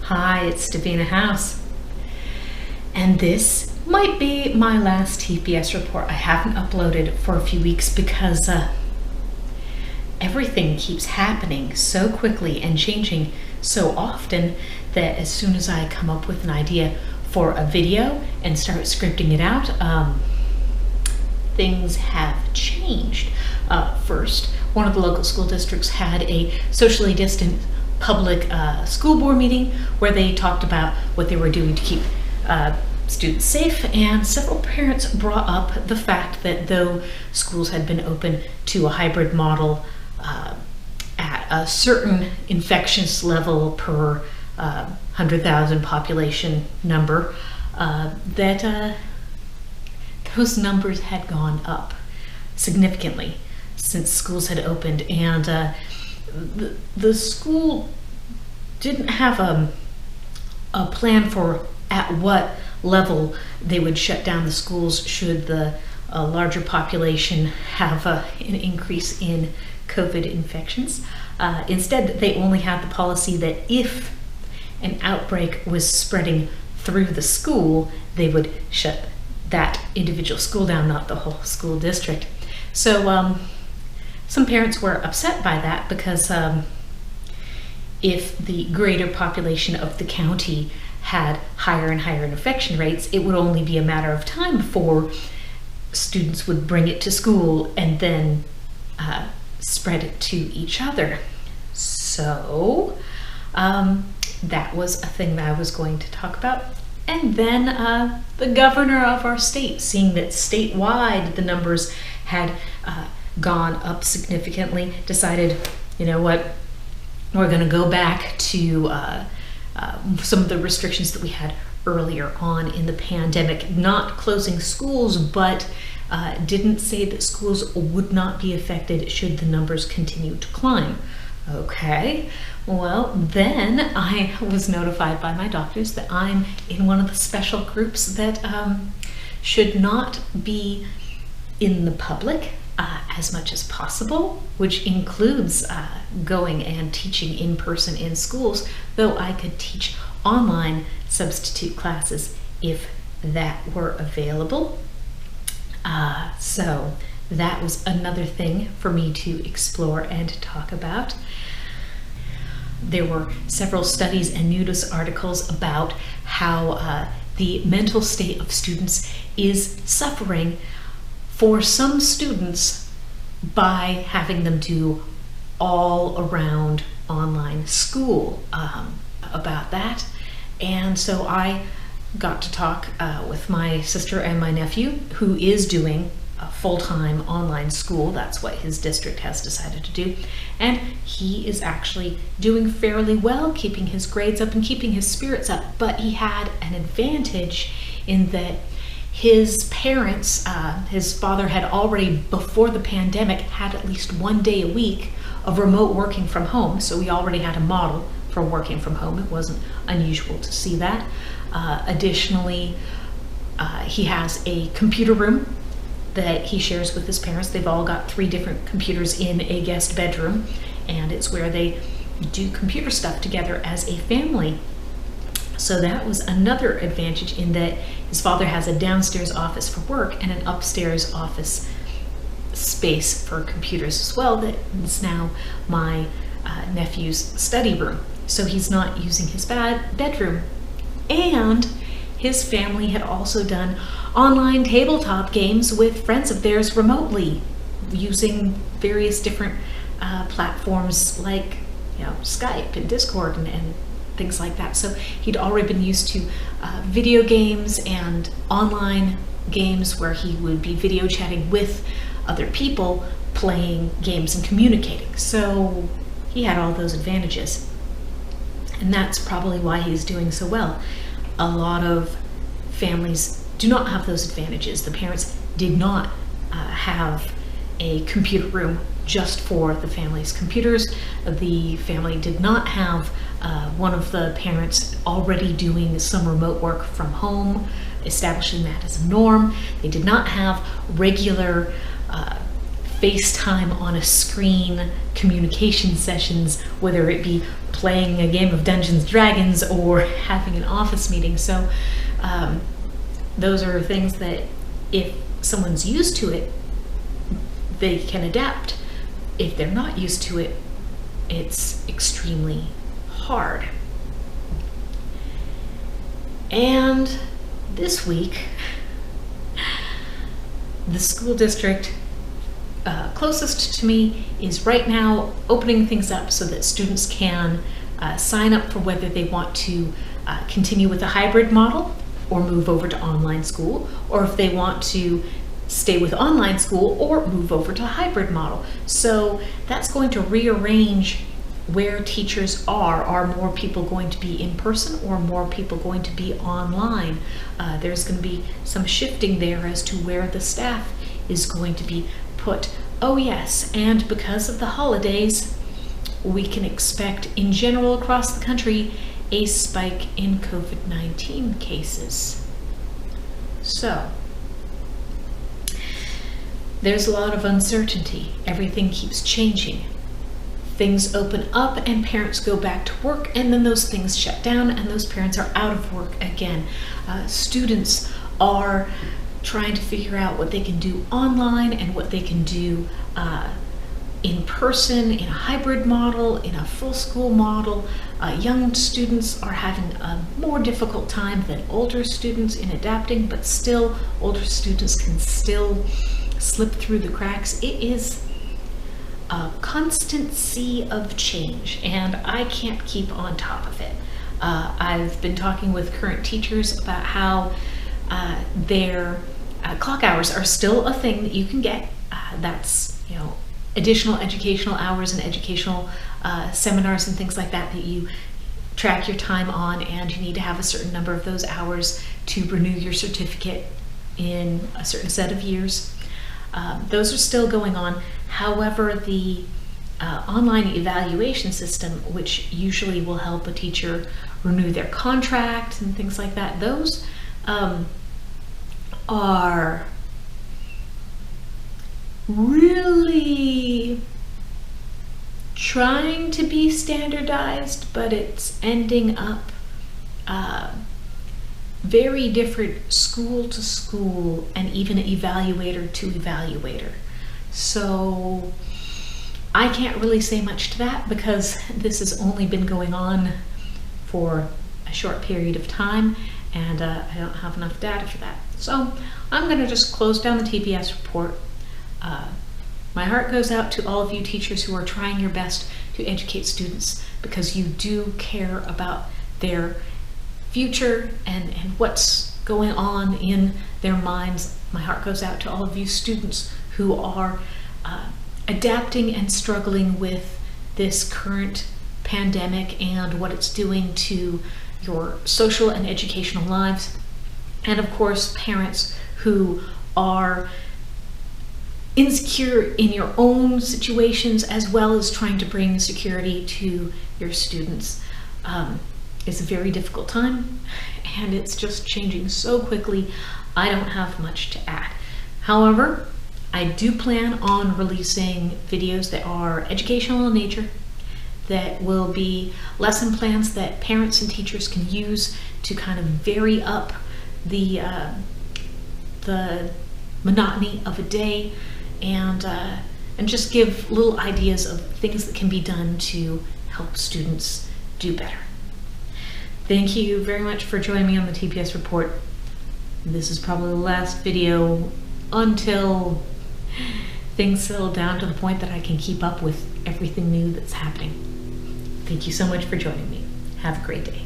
Hi, it's Davina House. And this might be my last TPS report. I haven't uploaded for a few weeks because everything keeps happening so quickly and changing so often that as soon as I come up with an idea for a video and start scripting it out, things have changed. First, one of the local school districts had a socially distant public school board meeting where they talked about what they were doing to keep students safe, and several parents brought up the fact that though schools had been open to a hybrid model at a certain infectious level per 100,000 population number, that those numbers had gone up significantly since schools had opened, and the school didn't have a plan for at what level they would shut down the schools should the larger population have an increase in COVID infections. Instead, they only had the policy that if an outbreak was spreading through the school, they would shut that individual school down, not the whole school district. So some parents were upset by that because if the greater population of the county had higher and higher infection rates, it would only be a matter of time before students would bring it to school and then spread it to each other. So that was a thing that I was going to talk about. And then the governor of our state, seeing that statewide the numbers had gone up significantly, decided, you know what, we're going to go back to some of the restrictions that we had earlier on in the pandemic, not closing schools, but didn't say that schools would not be affected should the numbers continue to climb. Okay, well, then I was notified by my doctors that I'm in one of the special groups that should not be in the public as much as possible, which includes going and teaching in person in schools, though I could teach online substitute classes if that were available. So that was another thing for me to explore and talk about. There were several studies and news articles about how the mental state of students is suffering for some students by having them do all around online school about that. And so I got to talk with my sister and my nephew, who is doing a full-time online school. That's what his district has decided to do. And he is actually doing fairly well, keeping his grades up and keeping his spirits up. But he had an advantage in that his parents, his father had already, before the pandemic, had at least one day a week of remote working from home. So we already had a model for working from home. It wasn't unusual to see that. Additionally, he has a computer room that he shares with his parents. They've all got 3 different computers in a guest bedroom, and it's where they do computer stuff together as a family. So that was another advantage in that his father has a downstairs office for work and an upstairs office space for computers as well. That is now my nephew's study room. So he's not using his bedroom. And his family had also done online tabletop games with friends of theirs remotely using various different platforms like Skype and Discord and things like that. So he'd already been used to video games and online games where he would be video chatting with other people, playing games and communicating. So he had all those advantages. And that's probably why he's doing so well. A lot of families do not have those advantages. The parents did not have a computer room just for the family's computers. The family did not have one of the parents already doing some remote work from home, establishing that as a norm. They did not have regular FaceTime on a screen communication sessions, whether it be playing a game of Dungeons and Dragons or having an office meeting. So those are things that if someone's used to it, they can adapt. If they're not used to it, it's extremely hard. And this week, the school district closest to me is right now opening things up so that students can sign up for whether they want to continue with a hybrid model or move over to online school, or if they want to stay with online school or move over to a hybrid model. So that's going to rearrange where teachers are. Are more people going to be in person or more people going to be online? There's going to be some shifting there as to where the staff is going to be put. Oh yes, and because of the holidays, we can expect in general across the country a spike in COVID-19 cases. So there's a lot of uncertainty. Everything keeps changing. Things open up and parents go back to work, and then those things shut down and those parents are out of work again. Students are trying to figure out what they can do online and what they can do in person, in a hybrid model, in a full school model. Young students are having a more difficult time than older students in adapting, but still, older students can still slip through the cracks. It is a constant sea of change, and I can't keep on top of it. I've been talking with current teachers about how their clock hours are still a thing that you can get. That's, you know, additional educational hours and educational seminars and things like that that you track your time on, and you need to have a certain number of those hours to renew your certificate in a certain set of years. Those are still going on. However, the online evaluation system, which usually will help a teacher renew their contract and things like that, those are really trying to be standardized, but it's ending up very different school to school and even evaluator to evaluator. So I can't really say much to that because this has only been going on for a short period of time, and I don't have enough data for that. So I'm going to just close down the TPS report. My heart goes out to all of you teachers who are trying your best to educate students, because you do care about their future and what's going on in their minds. My heart goes out to all of you students who are adapting and struggling with this current pandemic and what it's doing to your social and educational lives. And of course, parents who are insecure in your own situations as well as trying to bring security to your students. It's a very difficult time, and it's just changing so quickly. I don't have much to add. However, I do plan on releasing videos that are educational in nature, that will be lesson plans that parents and teachers can use to kind of vary up the monotony of a day, and just give little ideas of things that can be done to help students do better. Thank you very much for joining me on the TPS report. This is probably the last video until things settle down to the point that I can keep up with everything new that's happening. Thank you so much for joining me. Have a great day.